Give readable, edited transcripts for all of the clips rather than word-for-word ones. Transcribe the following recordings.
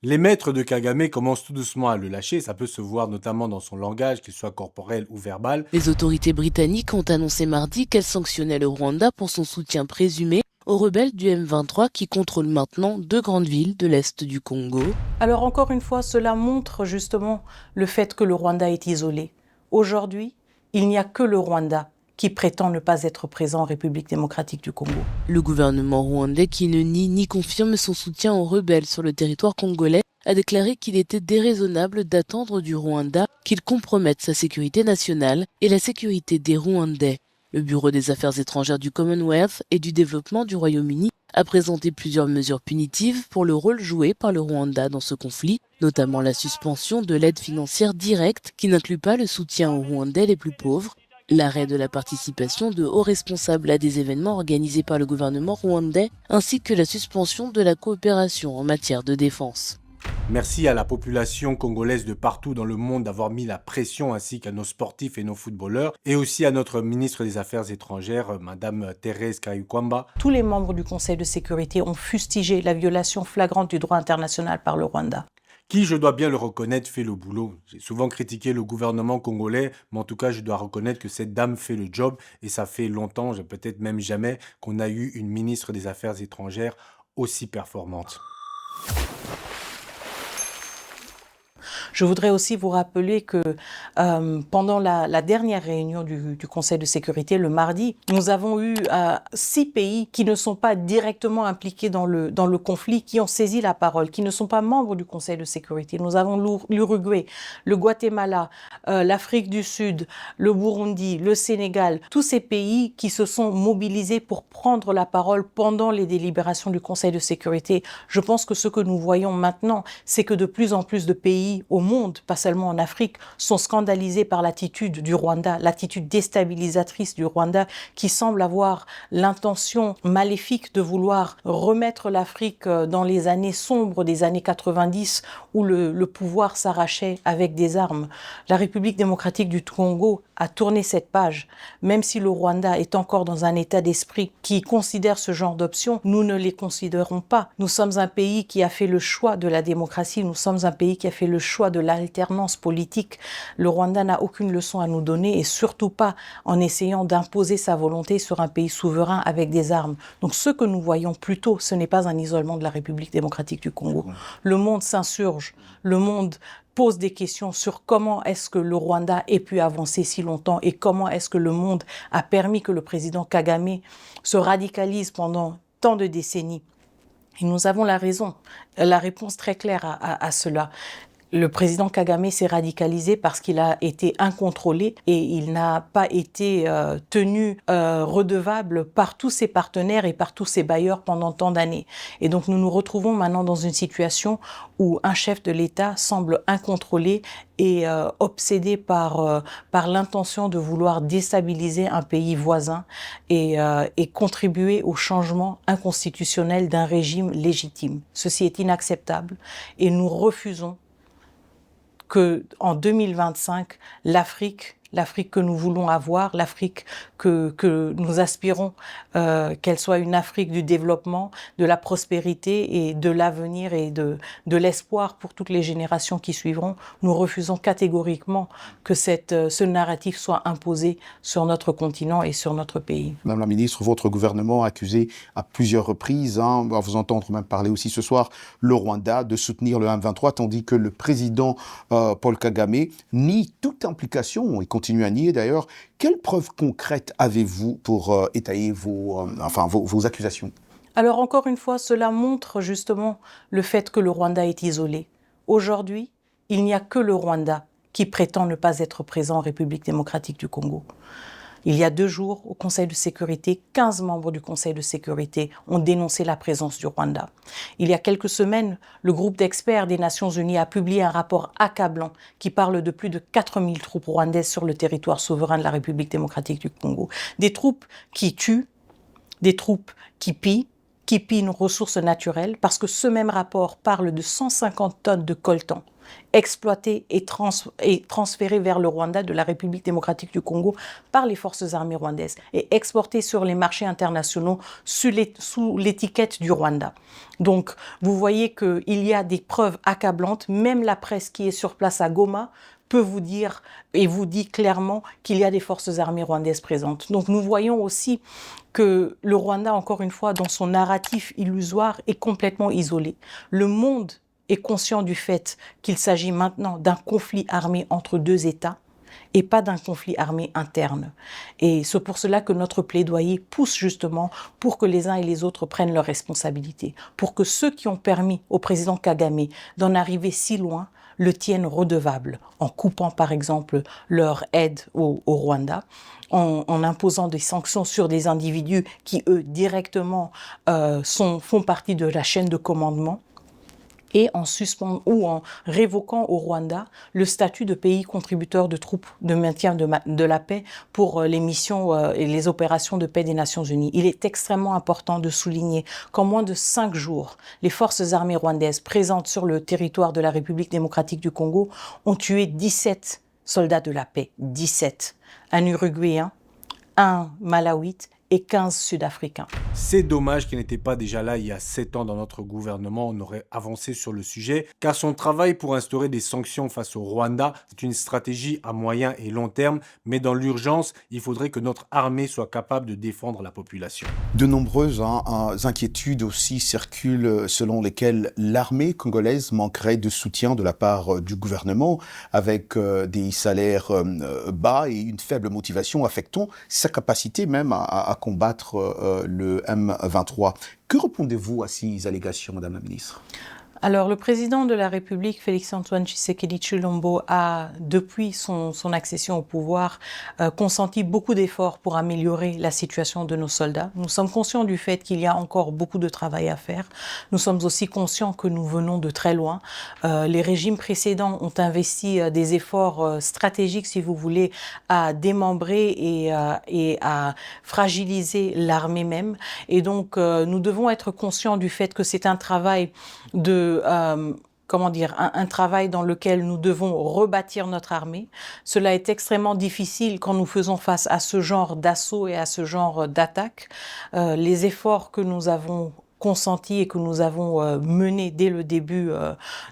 Les maîtres de Kagame commencent tout doucement à le lâcher, ça peut se voir notamment dans son langage, qu'il soit corporel ou verbal. Les autorités britanniques ont annoncé mardi qu'elles sanctionnaient le Rwanda pour son soutien présumé aux rebelles du M23 qui contrôlent maintenant 2 grandes villes de l'est du Congo. Alors encore une fois, cela montre justement le fait que le Rwanda est isolé. Aujourd'hui, il n'y a que le Rwanda qui prétend ne pas être présent en République démocratique du Congo. Le gouvernement rwandais, qui ne nie ni confirme son soutien aux rebelles sur le territoire congolais, a déclaré qu'il était déraisonnable d'attendre du Rwanda qu'il compromette sa sécurité nationale et la sécurité des Rwandais. Le Bureau des Affaires étrangères du Commonwealth et du développement du Royaume-Uni a présenté plusieurs mesures punitives pour le rôle joué par le Rwanda dans ce conflit, notamment la suspension de l'aide financière directe qui n'inclut pas le soutien aux Rwandais les plus pauvres, l'arrêt de la participation de hauts responsables à des événements organisés par le gouvernement rwandais, ainsi que la suspension de la coopération en matière de défense. Merci à la population congolaise de partout dans le monde d'avoir mis la pression, ainsi qu'à nos sportifs et nos footballeurs, et aussi à notre ministre des Affaires étrangères, Madame Thérèse Kayukwamba. Tous les membres du Conseil de sécurité ont fustigé la violation flagrante du droit international par le Rwanda. Qui, je dois bien le reconnaître, fait le boulot. J'ai souvent critiqué le gouvernement congolais, mais en tout cas, je dois reconnaître que cette dame fait le job, et ça fait longtemps, peut-être même jamais, qu'on a eu une ministre des Affaires étrangères aussi performante. Je voudrais aussi vous rappeler que pendant la dernière réunion du Conseil de sécurité, le mardi, nous avons eu 6 pays qui ne sont pas directement impliqués dans le conflit, qui ont saisi la parole, qui ne sont pas membres du Conseil de sécurité. Nous avons l'Uruguay, le Guatemala, l'Afrique du Sud, le Burundi, le Sénégal, tous ces pays qui se sont mobilisés pour prendre la parole pendant les délibérations du Conseil de sécurité. Je pense que ce que nous voyons maintenant, c'est que de plus en plus de pays au monde, pas seulement en Afrique, sont scandalisés par l'attitude du Rwanda, l'attitude déstabilisatrice du Rwanda qui semble avoir l'intention maléfique de vouloir remettre l'Afrique dans les années sombres des années 90 où le pouvoir s'arrachait avec des armes. La République démocratique du Congo a tourné cette page. Même si le Rwanda est encore dans un état d'esprit qui considère ce genre d'options, nous ne les considérons pas. Nous sommes un pays qui a fait le choix de la démocratie, nous sommes un pays qui a fait le choix de l'alternance politique. Le Rwanda n'a aucune leçon à nous donner et surtout pas en essayant d'imposer sa volonté sur un pays souverain avec des armes. Donc ce que nous voyons plutôt, ce n'est pas un isolement de la République démocratique du Congo. Le monde s'insurge, le monde pose des questions sur comment est-ce que le Rwanda ait pu avancer si longtemps et comment est-ce que le monde a permis que le président Kagame se radicalise pendant tant de décennies. Et nous avons la réponse très claire à cela. Le président Kagame s'est radicalisé parce qu'il a été incontrôlé et il n'a pas été tenu redevable par tous ses partenaires et par tous ses bailleurs pendant tant d'années. Et donc nous nous retrouvons maintenant dans une situation où un chef de l'État semble incontrôlé et obsédé par l'intention de vouloir déstabiliser un pays voisin et contribuer au changement inconstitutionnel d'un régime légitime. Ceci est inacceptable et nous refusons qu'en 2025, l'Afrique que nous voulons avoir, l'Afrique que nous aspirons, qu'elle soit une Afrique du développement, de la prospérité et de l'avenir et de l'espoir pour toutes les générations qui suivront, nous refusons catégoriquement que ce narratif soit imposé sur notre continent et sur notre pays. Madame la ministre, votre gouvernement a accusé à plusieurs reprises, à vous entendre même parler aussi ce soir, le Rwanda de soutenir le M23, tandis que le président Paul Kagame nie toute implication et continue à nier d'ailleurs. Quelles preuves concrètes avez-vous pour étayer vos accusations ? Alors encore une fois, cela montre justement le fait que le Rwanda est isolé. Aujourd'hui, il n'y a que le Rwanda qui prétend ne pas être présent en République démocratique du Congo. Il y a 2 jours, au Conseil de sécurité, 15 membres du Conseil de sécurité ont dénoncé la présence du Rwanda. Il y a quelques semaines, le groupe d'experts des Nations Unies a publié un rapport accablant qui parle de plus de 4000 troupes rwandaises sur le territoire souverain de la République démocratique du Congo. Des troupes qui tuent, des troupes qui pillent nos ressources naturelles, parce que ce même rapport parle de 150 tonnes de coltan exploitées et transférées vers le Rwanda de la République démocratique du Congo par les forces armées rwandaises et exportées sur les marchés internationaux sous l'étiquette du Rwanda. Donc, vous voyez qu'il y a des preuves accablantes. Même la presse qui est sur place à Goma peut vous dire et vous dit clairement qu'il y a des forces armées rwandaises présentes. Donc nous voyons aussi que le Rwanda, encore une fois, dans son narratif illusoire, est complètement isolé. Le monde est conscient du fait qu'il s'agit maintenant d'un conflit armé entre deux États et pas d'un conflit armé interne. Et c'est pour cela que notre plaidoyer pousse justement pour que les uns et les autres prennent leurs responsabilités, pour que ceux qui ont permis au président Kagame d'en arriver si loin le tiennent redevable, en coupant par exemple leur aide au Rwanda, en imposant des sanctions sur des individus qui, eux, directement font partie de la chaîne de commandement, et en suspendant ou en révoquant au Rwanda le statut de pays contributeur de troupes de maintien de la paix pour les missions et les opérations de paix des Nations Unies. Il est extrêmement important de souligner qu'en moins de 5 jours, les forces armées rwandaises présentes sur le territoire de la République démocratique du Congo ont tué 17 soldats de la paix, 17, un Uruguayen, un Malawite et 15 Sud-Africains. C'est dommage qu'il n'était pas déjà là il y a 7 ans dans notre gouvernement, on aurait avancé sur le sujet, car son travail pour instaurer des sanctions face au Rwanda, c'est une stratégie à moyen et long terme, mais dans l'urgence, il faudrait que notre armée soit capable de défendre la population. De nombreuses inquiétudes aussi circulent selon lesquelles l'armée congolaise manquerait de soutien de la part du gouvernement, avec des salaires bas et une faible motivation affectant sa capacité même à combattre le M23. Que répondez-vous à ces allégations, Madame la Ministre ? Alors, le président de la République, Félix-Antoine Tshisekedi Tshilombo, a, depuis son accession au pouvoir, consenti beaucoup d'efforts pour améliorer la situation de nos soldats. Nous sommes conscients du fait qu'il y a encore beaucoup de travail à faire. Nous sommes aussi conscients que nous venons de très loin. Les régimes précédents ont investi des efforts stratégiques, si vous voulez, à démembrer et à fragiliser l'armée même. Et donc, nous devons être conscients du fait que c'est un travail un travail dans lequel nous devons rebâtir notre armée. Cela est extrêmement difficile quand nous faisons face à ce genre d'assaut et à ce genre d'attaque. Les efforts que nous avons consentis et que nous avons menés dès le début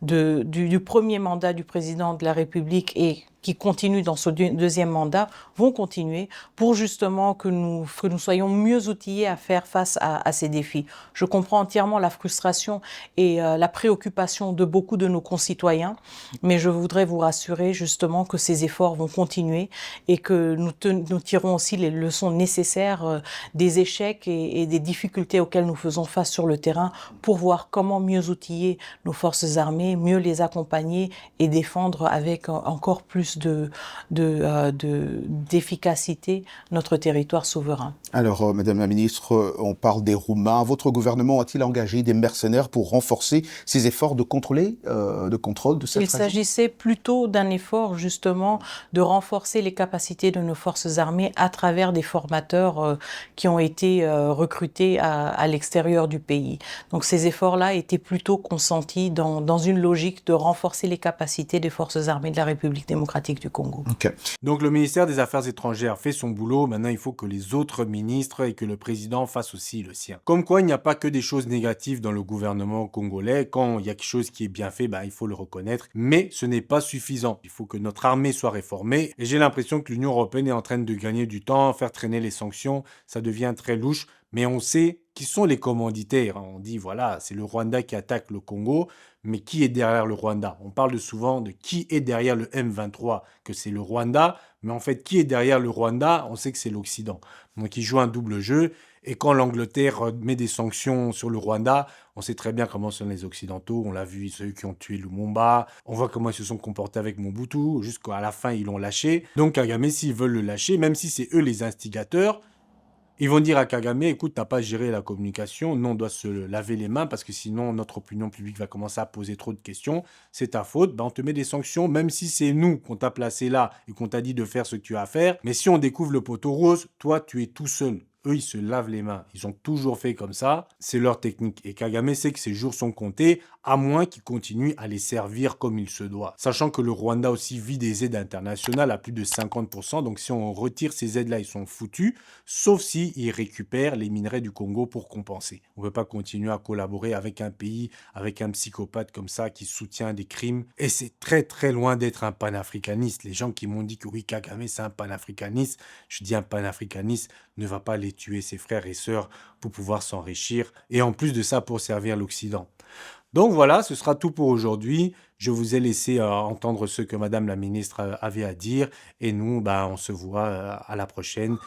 du premier mandat du président de la République et qui continuent dans ce deuxième mandat, vont continuer pour justement que nous soyons mieux outillés à faire face à ces défis. Je comprends entièrement la frustration et la préoccupation de beaucoup de nos concitoyens, mais je voudrais vous rassurer justement que ces efforts vont continuer et que nous tirons aussi les leçons nécessaires des échecs et des difficultés auxquelles nous faisons face sur le terrain pour voir comment mieux outiller nos forces armées, mieux les accompagner et défendre avec encore plus d'efficacité notre territoire souverain. Alors, Madame la Ministre, on parle des Roumains. Votre gouvernement a-t-il engagé des mercenaires pour renforcer ses efforts de contrôle de cette région ? Il s'agissait plutôt d'un effort, justement, de renforcer les capacités de nos forces armées à travers des formateurs qui ont été recrutés à l'extérieur du pays. Donc, ces efforts-là étaient plutôt consentis dans une logique de renforcer les capacités des forces armées de la République démocratique du Congo. Okay. Donc le ministère des Affaires étrangères fait son boulot, maintenant il faut que les autres ministres et que le président fassent aussi le sien. Comme quoi il n'y a pas que des choses négatives dans le gouvernement congolais, quand il y a quelque chose qui est bien fait, il faut le reconnaître, mais ce n'est pas suffisant. Il faut que notre armée soit réformée et j'ai l'impression que l'Union européenne est en train de gagner du temps, faire traîner les sanctions, ça devient très louche, mais on sait qui sont les commanditaires. On dit voilà, c'est le Rwanda qui attaque le Congo, mais qui est derrière le Rwanda? On parle souvent de qui est derrière le M23, que c'est le Rwanda, mais en fait, qui est derrière le Rwanda? On sait que c'est l'Occident. Donc, ils jouent un double jeu. Et quand l'Angleterre met des sanctions sur le Rwanda, on sait très bien comment sont les Occidentaux. On l'a vu, ceux qui ont tué Lumumba. On voit comment ils se sont comportés avec Mobutu. Jusqu'à la fin, ils l'ont lâché. Donc, Kagame, s'ils veulent le lâcher, même si c'est eux les instigateurs, ils vont dire à Kagame, écoute, t'as pas géré la communication, nous on doit se laver les mains parce que sinon notre opinion publique va commencer à poser trop de questions, c'est ta faute, on te met des sanctions, même si c'est nous qu'on t'a placé là et qu'on t'a dit de faire ce que tu as à faire, mais si on découvre le poteau rose, toi tu es tout seul. Eux, ils se lavent les mains. Ils ont toujours fait comme ça. C'est leur technique. Et Kagame sait que ses jours sont comptés, à moins qu'il continue à les servir comme il se doit. Sachant que le Rwanda aussi vit des aides internationales à plus de 50%. Donc si on retire ces aides-là, ils sont foutus. Sauf s'ils récupèrent les minerais du Congo pour compenser. On ne peut pas continuer à collaborer avec un pays, avec un psychopathe comme ça qui soutient des crimes. Et c'est très très loin d'être un panafricaniste. Les gens qui m'ont dit que oui, Kagame c'est un panafricaniste, je dis un panafricaniste ne va pas les tuer ses frères et sœurs pour pouvoir s'enrichir et en plus de ça pour servir l'Occident. Donc voilà, ce sera tout pour aujourd'hui. Je vous ai laissé entendre ce que Madame la ministre avait à dire et nous, on se voit à la prochaine.